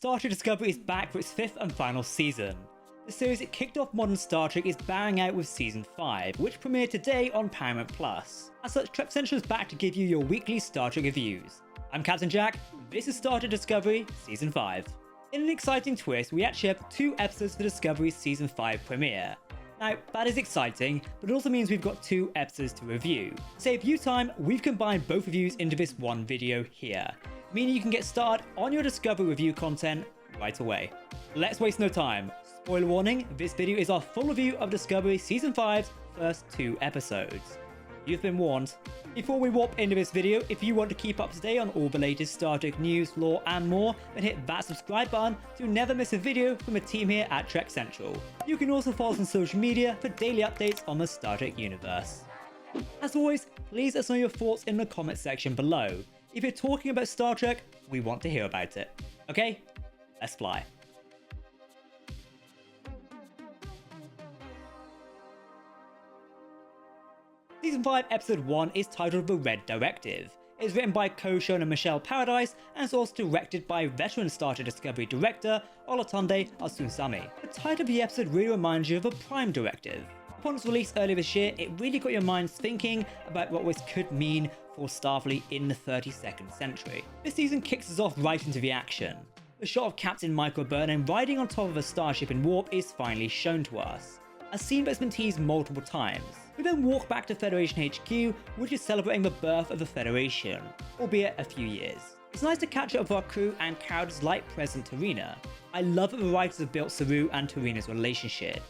Star Trek Discovery is back for its 5th and final season. The series that kicked off modern Star Trek is bowing out with Season 5, which premiered today on Paramount+. As such, Trek Central is back to give you your weekly Star Trek reviews. I'm Captain Jack, this is Star Trek Discovery Season 5. In an exciting twist, we actually have 2 episodes for Discovery's Season 5 premiere. Now, that is exciting, but it also means we've got 2 episodes to review. To save you time, we've combined both reviews into this one video here, meaning you can get started on your Discovery review content right away. Let's waste no time. Spoiler warning, this video is our full review of Discovery Season 5's first 2 episodes. You've been warned. Before we warp into this video, if you want to keep up to date on all the latest Star Trek news, lore and more, then hit that subscribe button to never miss a video from the team here at Trek Central. You can also follow us on social media for daily updates on the Star Trek universe. As always, please let us know your thoughts in the comment section below. If you're talking about Star Trek, we want to hear about it. Okay, let's fly. Season 5 Episode 1 is titled The Red Directive. It is written by co-showrunner Michelle Paradise and is also directed by veteran Star Trek Discovery director Olatunde Osunsami. The title of the episode really reminds you of a Prime directive. Upon its release earlier this year, it really got your minds thinking about what this could mean for Starfleet in the 32nd century. This season kicks us off right into the action. The shot of Captain Michael Burnham riding on top of a starship in warp is finally shown to us, a scene that's been teased multiple times. We then walk back to Federation HQ, which is celebrating the birth of the Federation, albeit a few years. It's nice to catch up with our crew and characters like President Tarina. I love that the writers have built Saru and Tarina's relationship.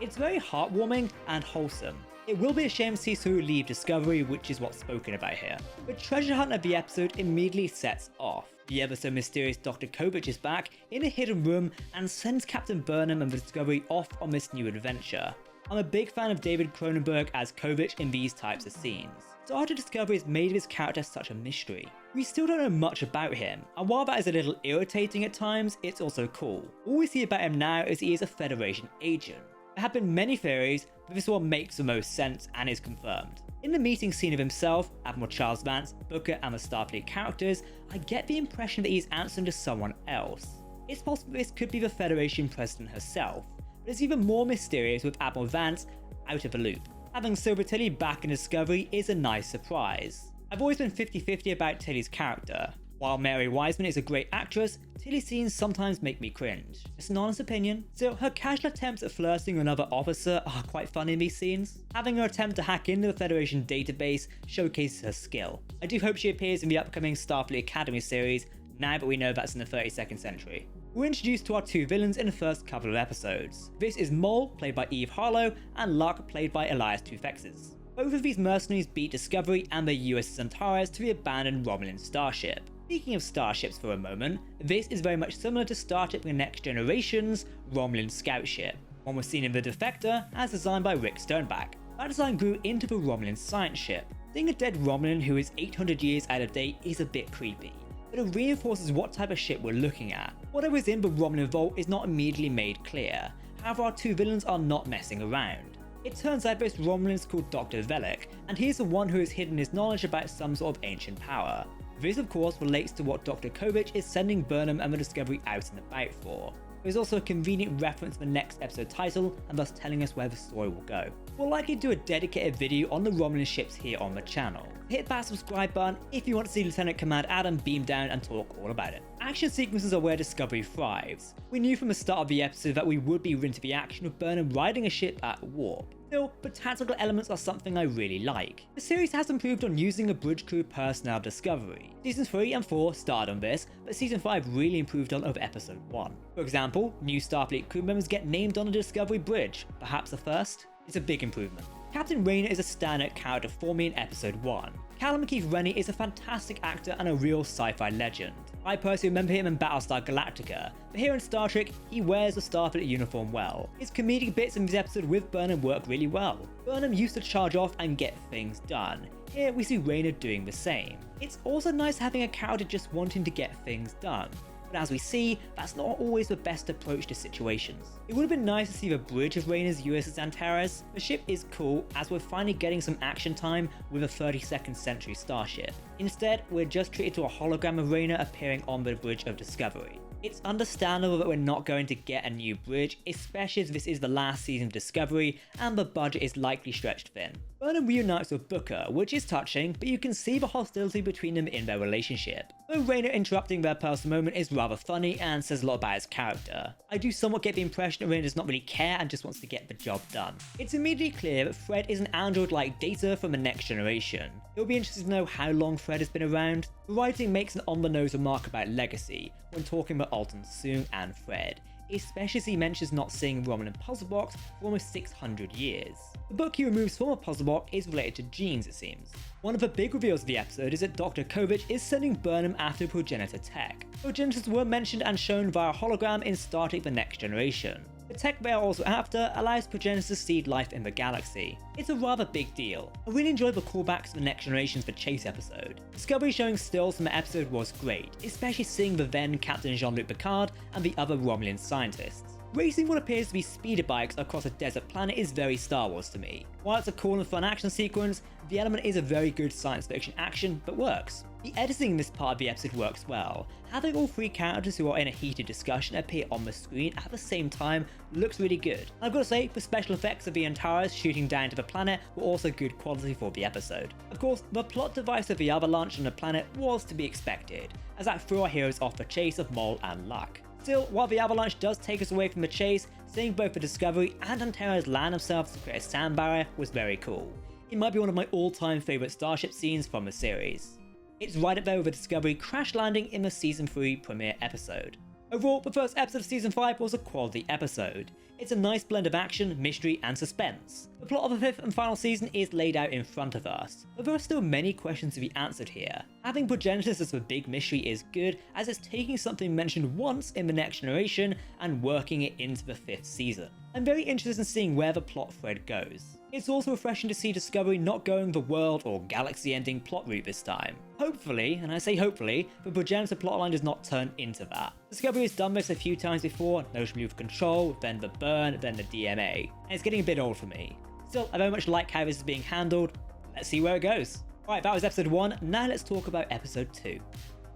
It's very heartwarming and wholesome. It will be a shame to see Saru leave Discovery, which is what's spoken about here. The treasure hunt of the episode immediately sets off. The ever so mysterious Dr. Kovich is back in a hidden room and sends Captain Burnham and the Discovery off on this new adventure. I'm a big fan of David Cronenberg as Kovich in these types of scenes. Star Trek Discovery has made his character such a mystery. We still don't know much about him, and while that is a little irritating at times, it's also cool. All we see about him now is he is a Federation agent. There have been many theories, but this one makes the most sense and is confirmed. In the meeting scene of himself, Admiral Charles Vance, Booker and the Starfleet characters, I get the impression that he's answering to someone else. It's possible this could be the Federation president herself, but it's even more mysterious with Admiral Vance out of the loop. Having Silver Tilly back in Discovery is a nice surprise. I've always been 50-50 about Tilly's character. While Mary Wiseman is a great actress, Tilly's scenes sometimes make me cringe. It's an honest opinion. Still, her casual attempts at flirting with another officer are quite fun in these scenes. Having her attempt to hack into the Federation database showcases her skill. I do hope she appears in the upcoming Starfleet Academy series, now that we know that's in the 32nd century. We're introduced to our 2 villains in the first couple of episodes. This is Mole, played by Eve Harlow, and Lark, played by Elias Toufexes. Both of these mercenaries beat Discovery and the USS Antares to the abandoned Romulan starship. Speaking of starships for a moment, this is very much similar to Star Trek The Next Generation's Romulan scout ship. One was seen in The Defector, as designed by Rick Sternbach. That design grew into the Romulan science ship. Seeing a dead Romulan who is 800 years out of date is a bit creepy, but it reinforces what type of ship we're looking at. Whatever is in the Romulan vault is not immediately made clear, however our 2 villains are not messing around. It turns out this Romulan is called Dr. Velik, and he's the one who has hidden his knowledge about some sort of ancient power. This of course relates to what Dr. Kovich is sending Burnham and the Discovery out and about for. There's also a convenient reference to the next episode title and thus telling us where the story will go. We'll likely do a dedicated video on the Romulan ships here on the channel. Hit that subscribe button if you want to see Lieutenant Commander Adam beam down and talk all about it. Action sequences are where Discovery thrives. We knew from the start of the episode that we would be into the action with Burnham riding a ship at warp. Still, the tactical elements are something I really like. The series has improved on using the bridge crew personnel of Discovery. Seasons 3 and 4 started on this, but Season 5 really improved on over Episode 1. For example, new Starfleet crew members get named on the Discovery bridge, perhaps the first? It's a big improvement. Captain Rayner is a standout character for me in Episode 1. Callum McKeith Rennie is a fantastic actor and a real sci-fi legend. I personally remember him in Battlestar Galactica, but here in Star Trek, he wears the Starfleet uniform well. His comedic bits in this episode with Burnham work really well. Burnham used to charge off and get things done. Here we see Rayner doing the same. It's also nice having a character just wanting to get things done. but as we see, that's not always the best approach to situations. It would have been nice to see the bridge of Rayner's USS Antares. The ship is cool, as we're finally getting some action time with a 32nd century starship. Instead, we're just treated to a hologram of Rayner appearing on the bridge of Discovery. It's understandable that we're not going to get a new bridge, especially as this is the last season of Discovery and the budget is likely stretched thin. Burnham reunites with Booker, which is touching, but you can see the hostility between them in their relationship. Though Rayner interrupting their personal moment is rather funny and says a lot about his character. I do somewhat get the impression that Rayner does not really care and just wants to get the job done. It's immediately clear that Fred is an android like Data from the next generation. It'll be interesting to know how long Fred has been around. The writing makes an on-the-nose remark about legacy when talking about Alton Soong and Fred, especially as he mentions not seeing Romulan puzzle box for almost 600 years. The book he removes from a puzzle box is related to genes, it seems. One of the big reveals of the episode is that Dr. Kovich is sending Burnham after progenitor tech. Progenitors were mentioned and shown via hologram in Star Trek The Next Generation. The tech they are also after allows progenitors to seed life in the galaxy. It's a rather big deal. I really enjoyed the callbacks to The Next Generation's The Chase episode. Discovery showing stills from the episode was great, especially seeing the then Captain Jean-Luc Picard and the other Romulan scientists. Racing what appears to be speeder bikes across a desert planet is very Star Wars to me. While it's a cool and fun action sequence, the element is a very good science fiction action that works. The editing in this part of the episode works well. Having all three characters who are in a heated discussion appear on the screen at the same time looks really good. And I've got to say, the special effects of the Antares shooting down to the planet were also good quality for the episode. Of course, the plot device of the avalanche on the planet was to be expected, as that threw our heroes off the chase of Mole and Luck. Still, while the avalanche does take us away from the chase, seeing both the Discovery and Antares land themselves to create a sand barrier was very cool. It might be one of my all-time favourite Starship scenes from the series. It's right up there with the Discovery crash landing in the Season 3 premiere episode. Overall, the first episode of Season 5 was a quality episode. It's a nice blend of action, mystery, and suspense. The plot of the fifth and final season is laid out in front of us, but there are still many questions to be answered here. Having progenitors as the big mystery is good, as it's taking something mentioned once in The Next Generation and working it into the fifth season. I'm very interested in seeing where the plot thread goes. It's also refreshing to see Discovery not going the world or galaxy-ending plot route this time. Hopefully, and I say hopefully, the progenitor plotline does not turn into that. Discovery has done this a few times before, notably with Control, then the Burn, then the DMA, and it's getting a bit old for me. Still, I very much like how this is being handled. Let's see where it goes. Right, that was episode 1, now let's talk about episode 2.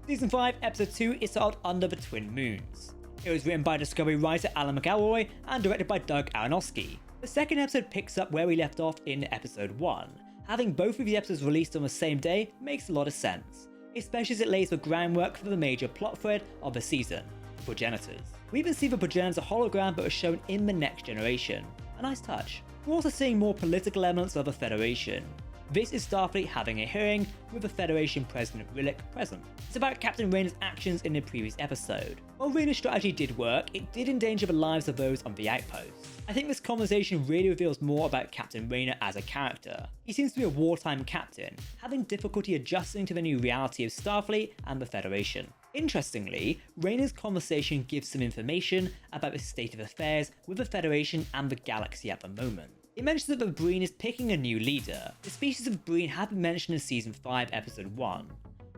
Season 5, episode 2 is titled Under the Twin Moons. It was written by Discovery writer Alan McElroy and directed by Doug Aronofsky. The second episode picks up where we left off in episode 1. Having both of the episodes released on the same day makes a lot of sense, especially as it lays the groundwork for the major plot thread of the season, the progenitors. We even see the progenitor hologram that was shown in The Next Generation, a nice touch. We're also seeing more political elements of the Federation. This is Starfleet having a hearing with the Federation President Rillick present. It's about Captain Rayner's actions in the previous episode. While Rayner's strategy did work, it did endanger the lives of those on the outpost. I think this conversation really reveals more about Captain Rayner as a character. He seems to be a wartime captain, having difficulty adjusting to the new reality of Starfleet and the Federation. Interestingly, Rayner's conversation gives some information about the state of affairs with the Federation and the galaxy at the moment. It mentions that the Breen is picking a new leader. The species of Breen had been mentioned in Season 5, Episode 1.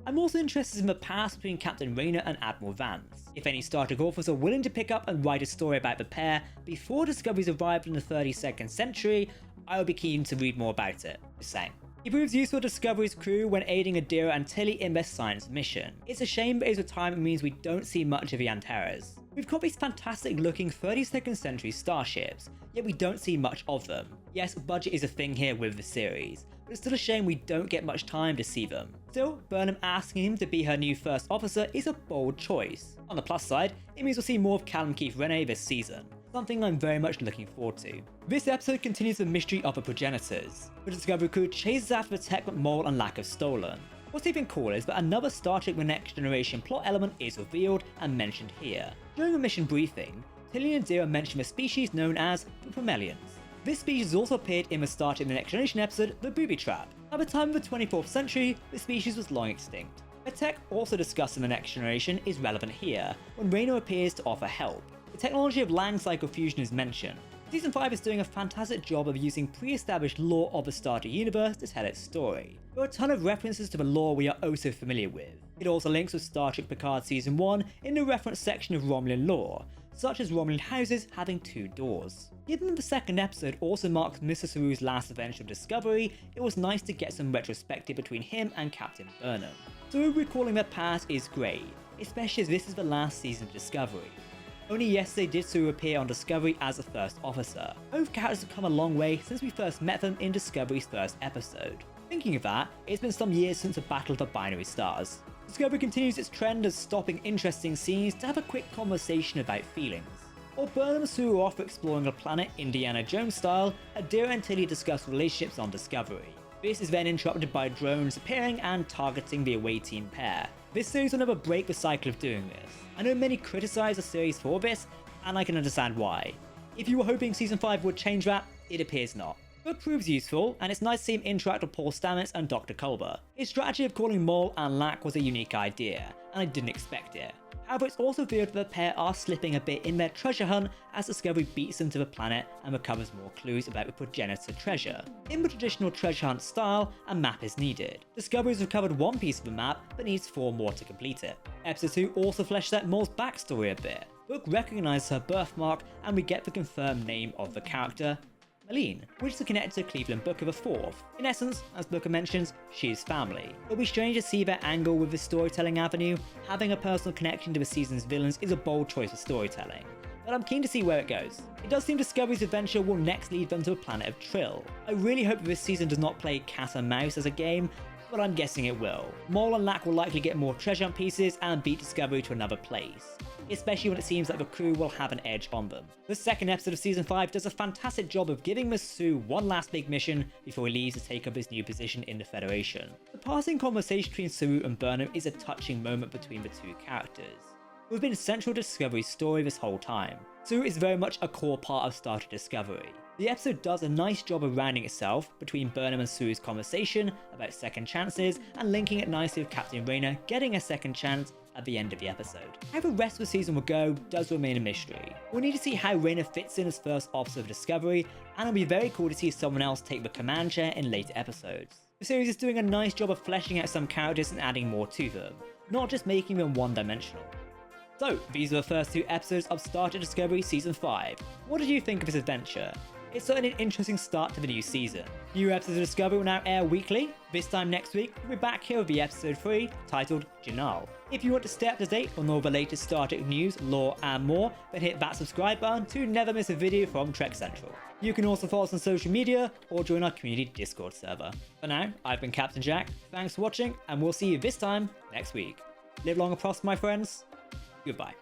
I'm also interested in the past between Captain Rayner and Admiral Vance. If any Star Trek authors are willing to pick up and write a story about the pair before Discovery's arrival in the 32nd century, I would be keen to read more about it. Just saying. He proves useful to Discovery's crew when aiding Adira and Tilly in their science mission. It's a shame that his retirement means we don't see much of the Antares. We've got these fantastic looking 32nd century starships, yet we don't see much of them. Yes, budget is a thing here with the series, but it's still a shame we don't get much time to see them. Still, Burnham asking him to be her new first officer is a bold choice. On the plus side, it means we'll see more of Callum Keith Rene this season, something I'm very much looking forward to. This episode continues the mystery of the progenitors. The Discovery crew chases after the tech that Mole and Lack have stolen. What's even cooler is that another Star Trek The Next Generation plot element is revealed and mentioned here. During a mission briefing, Tilly and Adira mention a species known as the Promelians. This species also appeared in the Star Trek The Next Generation episode The Booby Trap. At the time of the 24th century, the species was long extinct. The tech also discussed in The Next Generation is relevant here, when Rayner appears to offer help. The technology of Lang psychofusion is mentioned. Season 5 is doing a fantastic job of using pre-established lore of the Star Trek universe to tell its story. There are a ton of references to the lore we are oh so familiar with. It also links with Star Trek Picard Season 1 in the reference section of Romulan lore, such as Romulan houses having 2 doors. Given that the second episode also marks Mr. Saru's last eventual discovery, it was nice to get some retrospective between him and Captain Burnham. Saru recalling their past is great, especially as this is the last season of Discovery. Only yesterday did Sulu appear on Discovery as the first officer. Both characters have come a long way since we first met them in Discovery's first episode. Thinking of that, it's been some years since the Battle of the Binary Stars. Discovery continues its trend of stopping interesting scenes to have a quick conversation about feelings. While Burnham and Sulu are off exploring a planet Indiana Jones style, Adira and Tilly discuss relationships on Discovery. This is then interrupted by drones appearing and targeting the away team pair. This series will never break the cycle of doing this. I know many criticise the series for this, and I can understand why. If you were hoping Season 5 would change that, it appears not. But proves useful, and it's nice to see him interact with Paul Stamets and Dr. Culber. His strategy of calling Maul and Lack was a unique idea, and I didn't expect it. However, it's also revealed that the pair are slipping a bit in their treasure hunt as Discovery beats them to the planet and recovers more clues about the progenitor treasure. In the traditional treasure hunt style, a map is needed. Discovery has recovered one piece of the map, but needs 4 more to complete it. Episode 2 also fleshes out Maul's backstory a bit. Book recognises her birthmark, and we get the confirmed name of the character, Malene, which is connected to Cleveland Booker IV. In essence, as Booker mentions, she is family. It'll be strange to see their angle with the storytelling avenue. Having a personal connection to the season's villains is a bold choice for storytelling, but I'm keen to see where it goes. It does seem Discovery's adventure will next lead them to a planet of Trill. I really hope that this season does not play cat and mouse as a game, but I'm guessing it will. Maul and Lack will likely get more treasure hunt pieces and beat Discovery to another place, especially when it seems like the crew will have an edge on them. The second episode of Season 5 does a fantastic job of giving Masu one last big mission before he leaves to take up his new position in the Federation. The passing conversation between Sulu and Burnham is a touching moment between the two characters, who have been central to Discovery's story this whole time. Sulu is very much a core part of Star Trek Discovery. The episode does a nice job of rounding itself between Burnham and Sulu's conversation about second chances and linking it nicely with Captain Rayner getting a second chance at the end of the episode. How the rest of the season will go does remain a mystery. We'll need to see how Rayner fits in as first officer of Discovery, and it'll be very cool to see someone else take the command chair in later episodes. The series is doing a nice job of fleshing out some characters and adding more to them, not just making them one-dimensional. So, these are the first 2 episodes of Star Trek Discovery Season 5. What did you think of this adventure? It's certainly an interesting start to the new season. New episodes of Discovery will now air weekly. This time next week, we'll be back here with the episode 3, titled Janal. If you want to stay up to date on all the latest Star Trek news, lore, and more, then hit that subscribe button to never miss a video from Trek Central. You can also follow us on social media or join our community Discord server. For now, I've been Captain Jack, thanks for watching, and we'll see you this time next week. Live long and prosper, my friends. Goodbye.